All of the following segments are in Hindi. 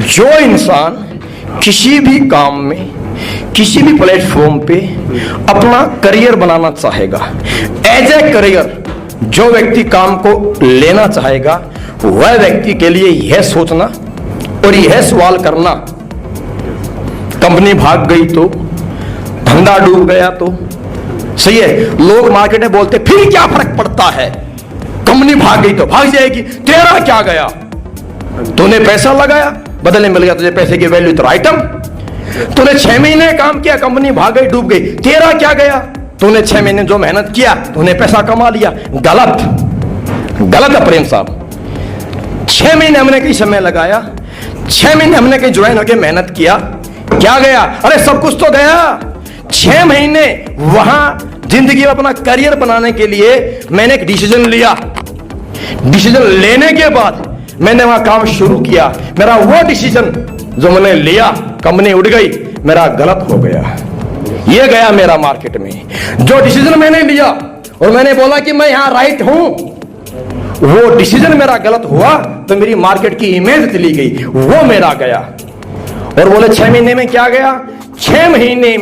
जो इंसान किसी भी काम में, किसी भी प्लेटफॉर्म पे अपना करियर बनाना चाहेगा, एज ए करियर जो व्यक्ति काम को लेना चाहेगा, वह व्यक्ति के लिए यह सोचना और यह सवाल करना, कंपनी भाग गई तो, धंधा डूब गया तो, सही है। लोग मार्केट में बोलते फिर क्या फर्क पड़ता है, कंपनी भाग गई तो भाग जाएगी, तेरा क्या गया, तूने पैसा लगाया, बदले मिल गया तुझे पैसे की वैल्यू तो आइटम, तूने 6 महीने काम किया, कंपनी भाग गई डूब गई, तेरा क्या गया, तूने 6 महीने जो मेहनत किया तूने पैसा कमा लिया। गलत, गलत है प्रेम साहब। 6 महीने हमने कहीं समय लगाया, 6 महीने हमने कहीं ज्वाइन होकर मेहनत किया, क्या गया, अरे सब कुछ तो गया। 6 महीने वहां जिंदगी में अपना करियर बनाने के लिए मैंने एक डिसीजन लिया, डिसीजन लेने के बाद मैंने वहां काम शुरू किया। मेरा वो डिसीजन जो मैंने लिया, कंपनी उड़ गई, मेरा गलत हो गया, ये गया मेरा मार्केट में। जो डिसीजन मैंने लिया और मैंने बोला कि मैं यहां राइट हूं, वो डिसीजन मेरा गलत हुआ तो मेरी मार्केट की इमेज चली गई, वो मेरा गया। और बोले 6 महीने में क्या गया, 6 महीने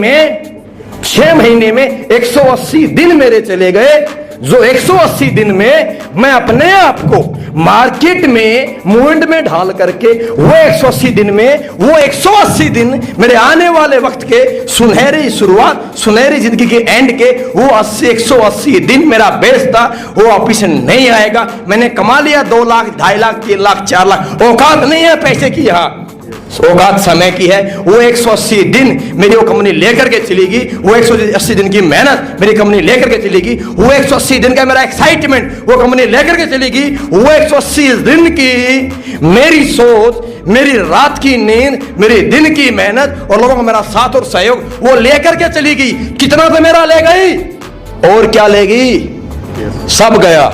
में 180 दिन मेरे चले गए, जो 180 दिन में मैं अपने आप को मार्केट में मूवमेंट में ढाल करके वो 180 दिन में, वो 180 दिन मेरे आने वाले वक्त के सुनहरी शुरुआत, सुनहरी जिंदगी के एंड के, वो 180 दिन मेरा बेस था, वो वापिस नहीं आएगा। मैंने कमा लिया 2 लाख, 2.5 लाख, 3 लाख, 4 लाख, औकात नहीं है पैसे की, यहाँ औकात समय की है। वो 180 दिन मेरी वो कंपनी लेकर के चलेगी, वो 180 दिन की मेहनत मेरी कंपनी लेकर के चलेगी, वो 180 दिन का मेरा एक्साइटमेंट वो कंपनी लेकर के चलेगी, वो 180 दिन की मेरी सोच, मेरी रात की नींद, मेरी दिन की मेहनत और लोगों का मेरा साथ और सहयोग वो लेकर के चलेगी। कितना तो मेरा ले गई और क्या लेगी, सब गया।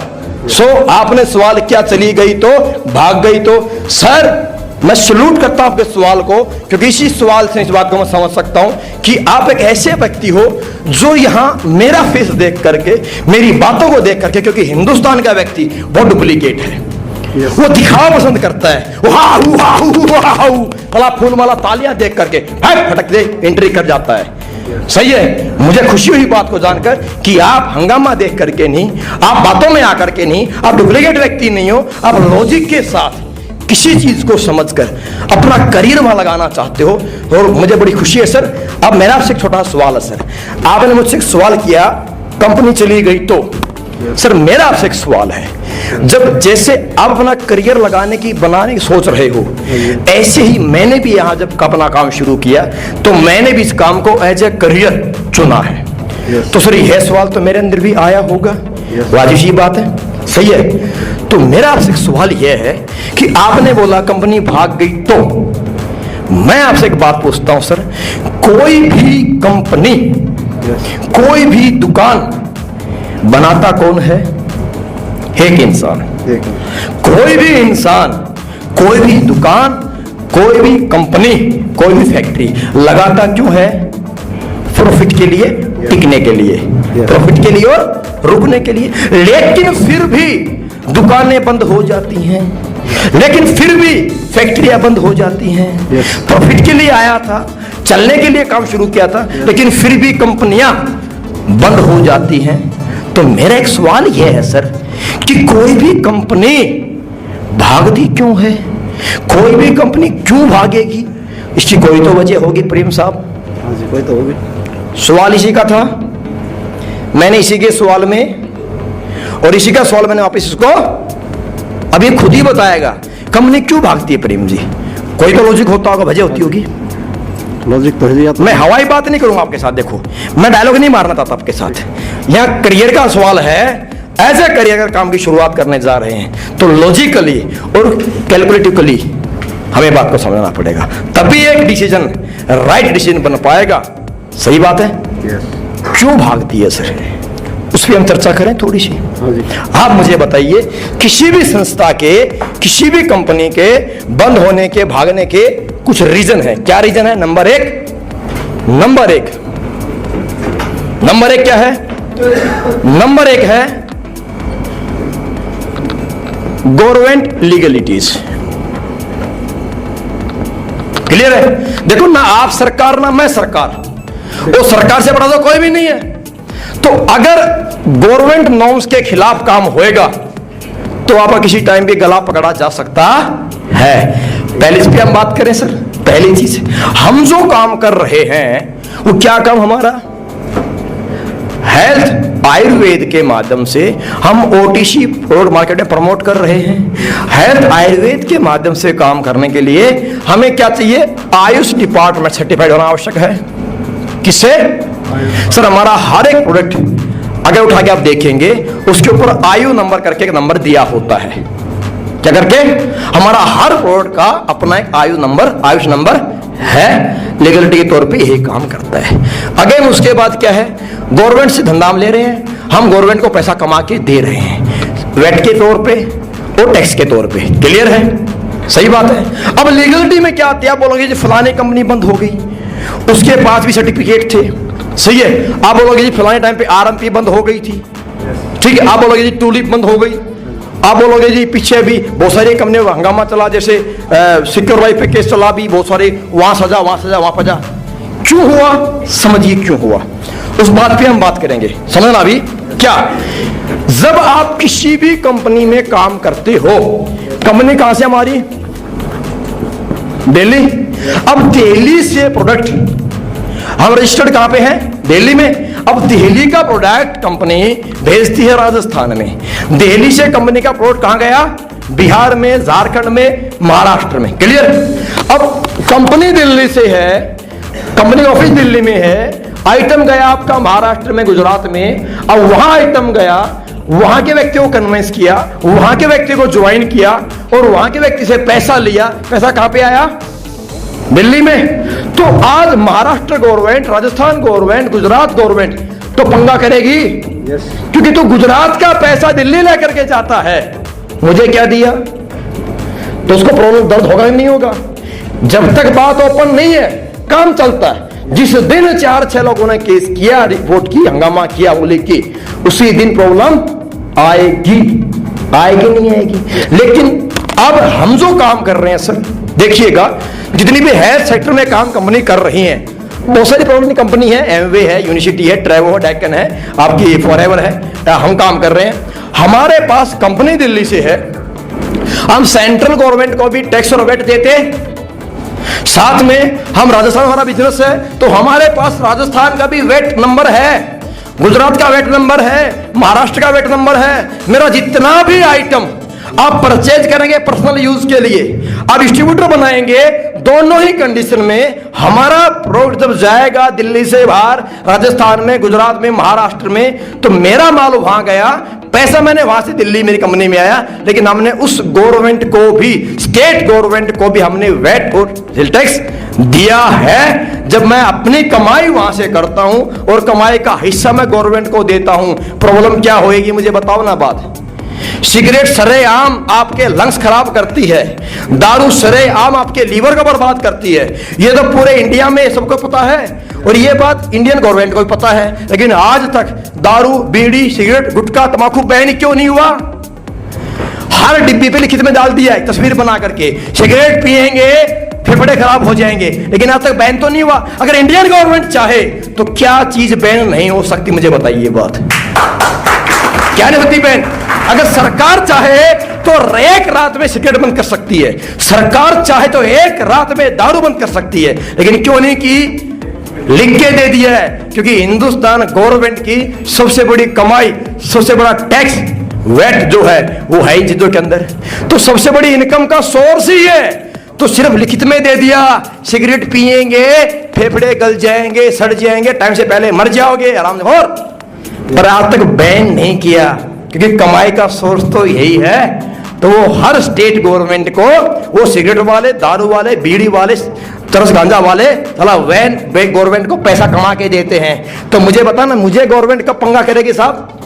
सो आपने सवाल क्या, चली गई तो, भाग गई तो। सर मैं सलूट करता हूं आपके सवाल को, क्योंकि इसी सवाल से इस बात को मैं समझ सकता हूं कि आप एक ऐसे व्यक्ति हो जो यहां मेरा फेस देख करके, मेरी बातों को देख करके, क्योंकि हिंदुस्तान का व्यक्ति बहुत डुप्लीकेट है, वो दिखावा पसंद करता है, फला फूल माला तालियां देख करके फटक दे एंट्री कर जाता है। सही है, मुझे खुशी हुई बात को जानकर कि आप हंगामा देख करके नहीं, आप बातों में आकर के नहीं, आप डुप्लीकेट व्यक्ति नहीं हो, आप लॉजिक के साथ किसी चीज को समझकर अपना करियर वहां लगाना चाहते हो, और मुझे बड़ी खुशी है सर। अब मेरा आपसे एक छोटा सवाल है सर, आपने मुझसे एक सवाल किया कंपनी चली गई तो, सर मेरा आपसे एक सवाल है, जब जैसे आप अपना करियर लगाने की, बनाने की सोच रहे हो, ऐसे ही मैंने भी यहां जब अपना काम शुरू किया तो मैंने भी इस काम को एज ए करियर चुना है। तो सर यह सवाल तो मेरे अंदर भी आया होगा, वाजिब सी बात है, सही है। तो मेरा आपसे सवाल यह है कि आपने बोला कंपनी भाग गई तो, मैं आपसे एक बात पूछता हूं सर, कोई भी कंपनी, कोई भी दुकान बनाता कौन है, एक इंसान। कोई भी इंसान, कोई भी दुकान, कोई भी कंपनी, कोई भी फैक्ट्री लगाता क्यों है, प्रॉफिट के लिए, टिकने के लिए, प्रॉफिट के लिए और रुकने के लिए। लेकिन फिर भी दुकानें बंद हो जाती हैं, लेकिन फिर भी फैक्ट्रियां बंद हो जाती हैं। प्रॉफिट के लिए आया था, चलने के लिए काम शुरू किया था, लेकिन फिर भी कंपनियां बंद हो जाती हैं। तो मेरा एक सवाल यह है सर कि कोई भी कंपनी भागती क्यों है, कोई भी कंपनी क्यों भागेगी, इसकी कोई तो वजह होगी प्रेम साहब। हाँ जी, कोई तो होगी। सवाल इसी का था, मैंने इसी के सवाल में, और इसी का सवाल मैंने वापस इसको अब ये खुद ही बताएगा, कंपनी क्यों भागती है प्रेम जी। कोई तो लॉजिक होता होगा, वजह होती होगी। लॉजिक तो है। मैं हवाई बात नहीं करूंगा आपके साथ, देखो मैं डायलॉग नहीं मारना चाहता आपके साथ, यहाँ करियर का सवाल है। एज ए करियर अगर काम की शुरुआत करने जा रहे हैं तो लॉजिकली और कैलकुलेटिवली हमें बात को समझना पड़ेगा, तभी एक डिसीजन, राइट डिसीजन बन पाएगा। सही बात है। क्यों भागती है सर, उस पर हम चर्चा करें थोड़ी सी। आप मुझे बताइए, किसी भी संस्था के, किसी भी कंपनी के बंद होने के, भागने के कुछ रीजन है। क्या रीजन है? नंबर एक क्या है? नंबर एक है गवर्नमेंट लीगलिटीज। क्लियर है? देखो ना आप सरकार ना मैं सरकार, वो सरकार से बड़ा तो कोई भी नहीं है। तो अगर गवर्नमेंट नॉर्म्स के खिलाफ काम होएगा तो आपका किसी टाइम भी गला पकड़ा जा सकता है। पहले इस पे हम बात करें सर। पहली चीज, हम जो काम कर रहे हैं वो क्या काम हमारा हेल्थ आयुर्वेद के माध्यम से हम ओटीसी प्रोडक्ट मार्केट में प्रमोट कर रहे हैं। हेल्थ आयुर्वेद के माध्यम से काम करने के लिए हमें क्या चाहिए? आयुष डिपार्टमेंट सर्टिफाइड होना आवश्यक है। किससे? सर हमारा हर एक प्रोडक्ट अगर उठा के आप देखेंगे उसके ऊपर आयु नंबर करके एक नंबर दिया होता है। क्या करके? हमारा हर प्रोडक्ट का अपना एक आयु नंबर, आयुष नंबर है। लीगलिटी के तौर पे यही काम करता है। अगेन उसके बाद क्या है? गवर्नमेंट से धंधा हम ले रहे हैं, हम गवर्नमेंट को पैसा कमा के दे रहे हैं, वेट के तौर पे और टैक्स के तौर पे। क्लियर है? सही बात है। अब लीगलिटी में क्या आती है? आप बोलोगे जी फलाने कंपनी बंद हो गई, उसके पास भी सर्टिफिकेट थे, सही है। आप बोलोगे जी फलाने टाइम पे आरएमपी बंद हो गई थी, ठीक है। आप बोलोगे जी टूलिप बंद हो गई। आप बोलोगे जी पीछे भी बहुत सारी कंपनियों का हंगामा चला, जैसे सिक्योर लाइफ पे केस चला भी, बहुत सारे वहां सजा वहां सजा वहां फजा। क्यों हुआ? समझिए क्यों हुआ, उस बात पे हम बात करेंगे। समझना अभी क्या? जब आप किसी भी कंपनी में काम करते हो, कंपनी कहां से हमारी? दिल्ली। अब दिल्ली से प्रोडक्ट हम रजिस्टर्ड कहां पे हैं? दिल्ली में। अब दिल्ली का प्रोडक्ट कंपनी भेजती है राजस्थान में, दिल्ली से कंपनी का प्रोडक्ट कहां गया? बिहार में, झारखंड में, महाराष्ट्र में। क्लियर? अब कंपनी दिल्ली से है, कंपनी ऑफिस दिल्ली में है, आइटम गया आपका महाराष्ट्र में, गुजरात में। अब वहां आइटम गया, वहां के व्यक्ति को कन्वेंस किया, वहां के व्यक्ति को ज्वाइन किया और वहां के व्यक्ति से पैसा लिया। पैसा कहां पे आया? दिल्ली में। तो आज Maharashtra government, Rajasthan government, Gujarat government तो पंगा करेगी। क्योंकि तो गुजरात का पैसा दिल्ली लेकर के जाता है, मुझे क्या दिया, तो उसको प्रॉब्लम दर्द होगा नहीं होगा। जब तक बात ओपन नहीं है काम चलता है। जिस दिन 4-6 लोगों ने केस किया, रिपोर्ट की, हंगामा किया, बोले की, उसी दिन प्रॉब्लम आएगी। आएगी नहीं आएगी? लेकिन अब हम जो काम कर रहे हैं सर, देखिएगा जितनी भी हेल्थ सेक्टर में काम कंपनी कर रही हैं, बहुत सारी प्रॉब्लम कंपनी है, एमवे है, यूनिवर्सिटी है, ट्रेवो है, डेक्कन है, आपकी फॉरएवर है, हम काम कर रहे हैं। हमारे पास कंपनी दिल्ली से है, हम सेंट्रल गवर्नमेंट को भी टैक्स और वेट देते, साथ में हम राजस्थान, हमारा बिजनेस है तो हमारे पास राजस्थान का भी वेट नंबर है, गुजरात का वेट नंबर है, महाराष्ट्र का वेट नंबर है। मेरा जितना भी आइटम आप परचेज करेंगे पर्सनल यूज के लिए, आप डिस्ट्रीब्यूटर बनाएंगे, दोनों ही कंडीशन में हमारा प्रोडक्ट जब जाएगा दिल्ली से बाहर, राजस्थान में, गुजरात में, महाराष्ट्र में, तो मेरा माल वहां गया, पैसा मैंने वहां से दिल्ली मेरी कंपनी में आया, लेकिन हमने उस गवर्नमेंट को भी, स्टेट गवर्नमेंट को भी हमने वेट और सेल टैक्स दिया है। जब मैं अपनी कमाई वहां से करता हूं और कमाई का हिस्सा मैं गवर्नमेंट को देता हूं, प्रॉब्लम क्या होएगी मुझे बताओ ना बात। सिगरेट सरेआम आपके लंग्स खराब करती है, दारू सरेआम आपके लीवर को बर्बाद करती है। ये तो पूरे इंडिया में सबको पता है और ये बात इंडियन गवर्नमेंट को भी पता है, लेकिन आज तक दारू, बीड़ी, सिगरेट, गुटखा, तंबाकू बैन क्यों नहीं हुआ? हर डिब्बी पे लिखित में डाल दिया है तस्वीर बना करके, सिगरेट पिएंगे फेफड़े खराब हो जाएंगे, लेकिन आज तक बैन तो नहीं हुआ। अगर इंडियन गवर्नमेंट चाहे तो क्या चीज बैन नहीं हो सकती? मुझे बताइए बात, क्या नहीं होती बैन? अगर सरकार चाहे तो एक रात में सिगरेट बंद कर सकती है, सरकार चाहे तो एक रात में दारू बंद कर सकती है, लेकिन क्यों नहीं की? लिख के दे दिया है, क्योंकि हिंदुस्तान गवर्नमेंट की सबसे बड़ी कमाई, सबसे बड़ा टैक्स वेट जो है वो है ही चीजों के अंदर, तो सबसे बड़ी इनकम का सोर्स ही है। तो सिर्फ लिखित में दे दिया, सिगरेट पिएंगे फेफड़े गल जाएंगे, सड़ जाएंगे, टाइम से पहले मर जाओगे आराम से, और पर आज तक बैन नहीं किया, क्योंकि कमाई का सोर्स तो यही है। तो वो हर स्टेट गवर्नमेंट को, वो सिगरेट वाले, दारू वाले, बीड़ी वाले, तरस गांजा वाले, चला वैन गवर्नमेंट को पैसा कमा के देते हैं। तो मुझे बताना, मुझे गवर्नमेंट कब पंगा करेगी साहब?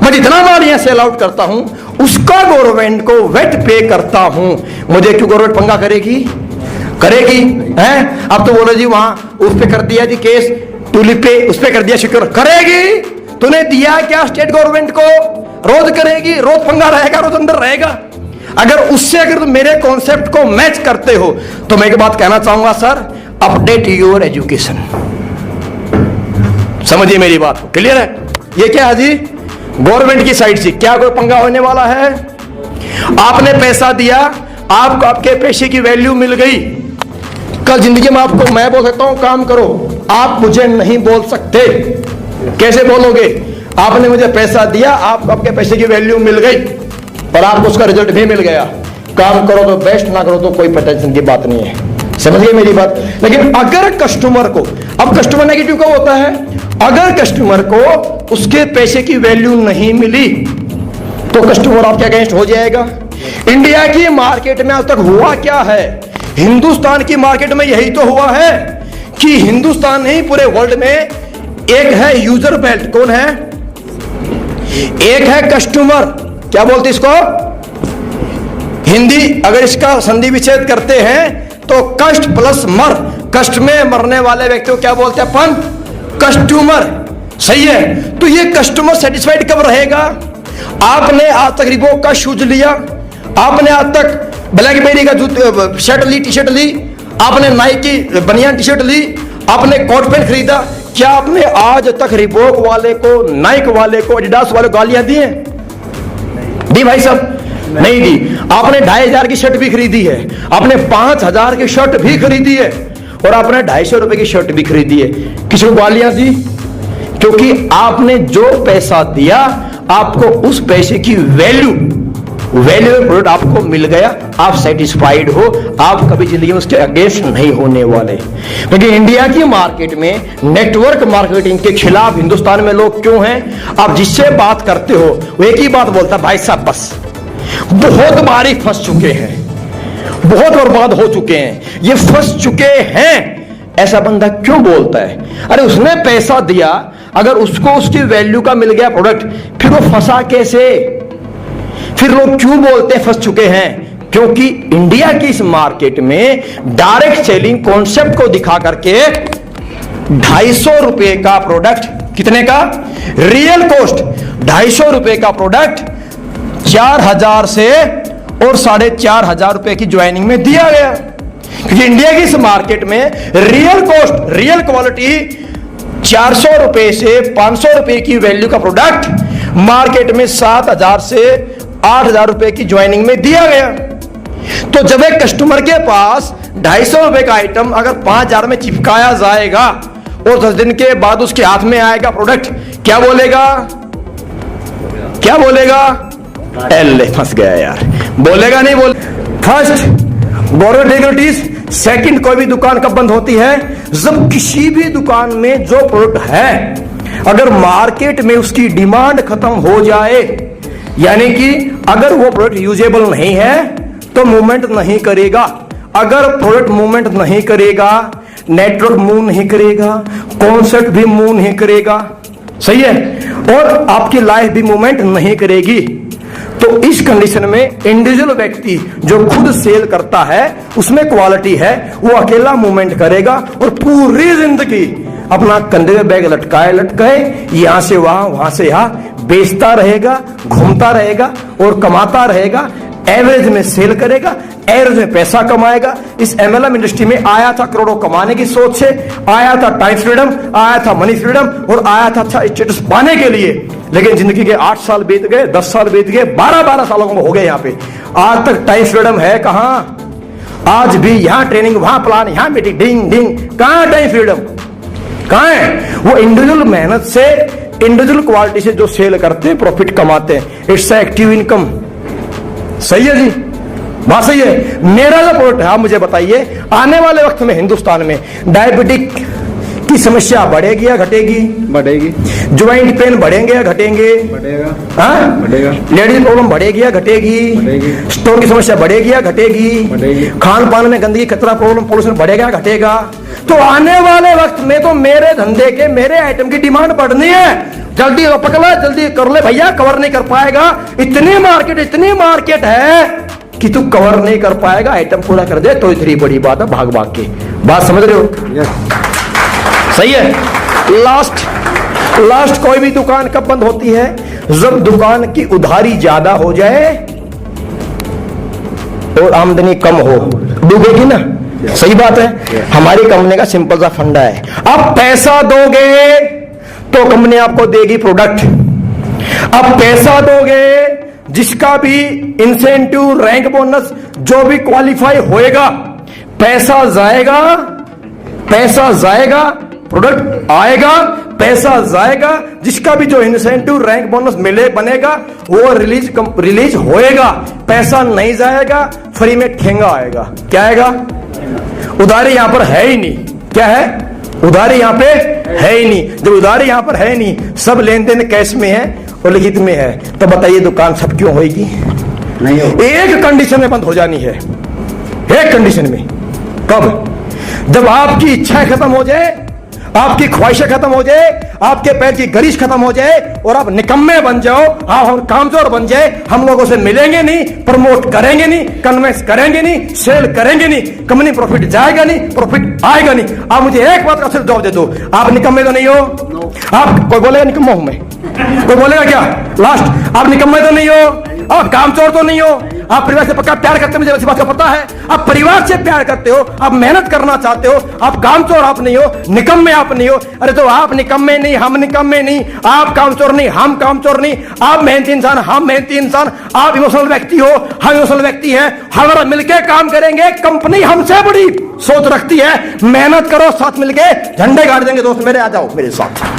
मैं जितना माल यहाँ सेल आउट करता हूं उसका गवर्नमेंट को वेट पे करता हूं, मुझे क्यों गवर्नमेंट पंगा करेगी? करेगी हैं? अब तो बोलो जी वहां उस पे कर दिया जी केस, टूलिप पे उस पे कर दिया सिक्योर, करेगी? तूने दिया क्या स्टेट गवर्नमेंट को? रोज करेगी, रोज पंगा रहेगा, रोज अंदर रहेगा। अगर उससे अगर तुम मेरे कॉन्सेप्ट को मैच करते हो तो मैं एक बात कहना चाहूंगा सर, अपडेट योर एजुकेशन। समझिए मेरी बात को, क्लियर है? ये क्या है जी? गवर्नमेंट की साइड से क्या कोई पंगा होने वाला है? आपने पैसा दिया, आपको आपके पैसे की वैल्यू मिल गई। कल जिंदगी में आपको मैं बोल सकता हूं काम करो, आप मुझे नहीं बोल सकते। कैसे बोलोगे? आपने मुझे पैसा दिया, आपको आपके पैसे की वैल्यू मिल गई और आपको उसका रिजल्ट भी मिल गया। काम करो तो बेस्ट, ना करो तो कोई टेंशन की बात नहीं है। समझिए मेरी बात। लेकिन अगर कस्टमर को, अब कस्टमर नेगेटिव कब होता है? अगर कस्टमर को उसके पैसे की वैल्यू नहीं मिली तो कस्टमर आपके अगेंस्ट हो जाएगा। इंडिया की मार्केट में आज तक हुआ क्या है? हिंदुस्तान की मार्केट में यही तो हुआ है कि हिंदुस्तान नहीं पूरे वर्ल्ड में एक है यूजर बेल्ट। कौन है? एक है कस्टमर। क्या बोलते इसको? हिंदी अगर इसका संधि विच्छेद करते हैं तो कष्ट प्लस मर, कष्ट में मरने वाले व्यक्ति को क्या बोलते हैं अपन? कस्टमर। सही है? तो ये कस्टमर सेटिस्फाइड कब रहेगा? आपने आज तक रिबॉक का शूज लिया, आपने आज तक ब्लैकबेरी का शर्ट ली, टी शर्ट ली, आपने नाइकी बनियान टी शर्ट ली, आपने कोट पैंट खरीदा, क्या आपने आज तक रिबॉक वाले को, नाइक वाले को, एडिडास वाले को गालियां दी हैं? दी भाई साहब? नहीं दी। आपने 2500 की शर्ट भी खरीदी है, आपने 5000 की शर्ट भी खरीदी है और आपने 250 रुपए की शर्ट भी खरीदी है। किसी को गालियां दी? क्योंकि आपने जो पैसा दिया, आपको उस पैसे की वैल्यूएबल प्रोडक्ट आपको मिल गया, आप सेटिस्फाइड हो, आप कभी जिंदगी में उसके अगेंस्ट नहीं होने वाले। लेकिन इंडिया की मार्केट में नेटवर्क मार्केटिंग के खिलाफ हिंदुस्तान में लोग क्यों हैं? आप जिससे बात करते हो वो एक ही बात बोलता है, भाई साहब बस बहुत बारी फंस चुके हैं, बहुत बर्बाद हो चुके हैं, ये फंस चुके हैं। ऐसा बंदा क्यों बोलता है? अरे उसने पैसा दिया, अगर उसको उसकी वैल्यू का मिल गया प्रोडक्ट, फिर वो फंसा कैसे? फिर लोग क्यों बोलते हैं फंस चुके हैं? क्योंकि इंडिया की इस मार्केट में डायरेक्ट सेलिंग कॉन्सेप्ट को दिखा करके 250 रुपए का प्रोडक्ट, कितने का? रियल कॉस्ट 250 रुपए का प्रोडक्ट 4000 से और 4500 रुपए की ज्वाइनिंग में दिया गया। क्योंकि इंडिया की इस मार्केट में रियल कॉस्ट, रियल क्वालिटी 400 रुपए से 500 रुपए की वैल्यू का प्रोडक्ट मार्केट में 7000 से 8000 रुपए की ज्वाइनिंग में दिया गया। तो जब एक कस्टमर के पास 250 रुपए का आइटम अगर 5000 में चिपकाया जाएगा और 10 दिन के बाद उसके हाथ में आएगा प्रोडक्ट, क्या बोलेगा? क्या बोलेगा? एल फंस गया यार। बोलेगा नहीं? बोले। First government regulatories. सेकंड, कोई भी दुकान कब बंद होती है? जब किसी भी दुकान में जो प्रोडक्ट है अगर मार्केट में उसकी डिमांड खत्म हो जाए, यानी कि अगर वो प्रोडक्ट यूजेबल नहीं है तो मूवमेंट नहीं करेगा। अगर प्रोडक्ट मूवमेंट नहीं करेगा, नेटवर्क मूव नहीं करेगा, कॉन्सेप्ट भी मूव नहीं करेगा, सही है, और आपकी लाइफ भी मूवमेंट नहीं करेगी, तो इस कंडीशन में इंडिविजुअल व्यक्ति जो खुद सेल करता है उसमें क्वालिटी है, वो अकेला मूवमेंट करेगा और पूरी जिंदगी अपना कंधे में बैग लटकाए यहां से वहां से यहां बेचता रहेगा, घूमता रहेगा और कमाता रहेगा। एवरेज में सेल करेगा, एवरेज में पैसा कमाएगा। इस एमएलएम इंडस्ट्री में आया था करोड़ों कमाने की सोच से, आया था टाइम फ्रीडम, आया था मनी फ्रीडम और आया था अच्छा स्टेटस पाने के लिए। लेकिन जिंदगी के 8 साल बीत गए, 10 साल बीत गए, 12 सालों को हो गए यहाँ पे, आज तक टाइम फ्रीडम है कहां? आज भी यहाँ ट्रेनिंग, वहां प्लान, यहाँ मीटिंग, डिंग डिंग, कहां टाइम फ्रीडम? कहां है? वो इंडिविजुअल मेहनत से, इंडिविजुअल क्वालिटी से जो सेल करते हैं, प्रॉफिट कमाते हैं, इट्स एक्टिव इनकम। सही है जी? बात सही है। मेरा जो प्रोडक्ट है, आप मुझे बताइए, आने वाले वक्त में हिंदुस्तान में डायबिटिक की समस्या बढ़ेगी या घटेगी? बढ़ेगी। ज्वाइंट पेन बढ़ेंगे या घटेंगे? बढ़ेगा। हाँ, बढ़ेगा। लेडीज प्रॉब्लम बढ़ेगी या घटेगी? बढ़ेगी। स्टोन की समस्या बढ़ेगी या घटेगी? बढ़ेगी। खान पान में गंदगी, कचरा, प्रॉब्लम, पोल्यूशन बढ़ेगा या घटेगा? तो आने वाले वक्त में तो मेरे धंधे के, मेरे आइटम की डिमांड बढ़नी है। जल्दी पकड़ा, जल्दी कर ले भैया, कवर नहीं कर पाएगा। इतनी मार्केट है कि तू कवर नहीं कर पाएगा, आइटम पूरा कर दे तो इतनी बड़ी बात है, भाग भाग के। बात समझ रहे हो? सही है। लास्ट कोई भी दुकान कब बंद होती है? जब दुकान की उधारी ज्यादा हो जाए, और आमदनी कम हो, डूबेगी ना। सही बात है। हमारी कंपनी का सिंपल सा फंडा है, अब पैसा दोगे तो कंपनी आपको देगी प्रोडक्ट। अब पैसा दोगे, जिसका भी इंसेंटिव, रैंक, बोनस जो भी क्वालिफाई होएगा, पैसा जाएगा, पैसा जाएगा, प्रोडक्ट आएगा, पैसा जाएगा, जिसका भी जो इंसेंटिव, रैंक, बोनस मिले बनेगा वो रिलीज होएगा। पैसा नहीं जाएगा, फ्री में ठेंगा आएगा। क्या आएगा? उधारी यहां पर है ही नहीं। क्या है? उधारी यहां पे है ही नहीं। जब उधारी यहां पर है नहीं, सब लेन देन कैश में है और लिखित में है, तो बताइए दुकान सब क्यों होगी? नहीं हो। एक कंडीशन में बंद हो जानी है, एक कंडीशन में। कब? जब आपकी इच्छाएं खत्म हो जाए, आपकी ख्वाहिशें खत्म हो जाए, आपके पैर की गरिश खत्म हो जाए और आप निकम्मे बन जाओ, आप हम कामचोर बन जाए। हम लोगों से मिलेंगे नहीं, प्रमोट करेंगे नहीं, कन्वेंस करेंगे नहीं, सेल करेंगे नहीं, कंपनी प्रॉफिट जाएगा नहीं, प्रॉफिट आएगा नहीं। आप मुझे एक बात का सिर्फ जवाब दे दो, आप निकम्मे तो नहीं हो? आप कोई बोलेगा निकम्मा हूं मैं? कोई बोलेगा क्या? लास्ट, आप निकम्मे तो नहीं हो, आप कामचोर तो नहीं हो, आप परिवार से पक्का प्यार करते हो, मुझे वैसी बात का पता है। आप परिवार से प्यार करते हो, आप मेहनत करना चाहते हो, आप कामचोर आप नहीं हो, निकम्मे आप नहीं हो। अरे तो आप निकम्मे नहीं, हम निकम्मे नहीं, आप कामचोर नहीं, हम कामचोर नहीं, आप मेहनती इंसान, हम मेहनती इंसान, आप इमोशनल व्यक्ति हो, हम इमोशनल व्यक्ति हैं। हमारा मिलकर काम करेंगे, कंपनी हमसे बड़ी सोच रखती है। मेहनत करो, साथ मिलके झंडे गाड़ देंगे। दोस्त मेरे, आ जाओ मेरे साथ।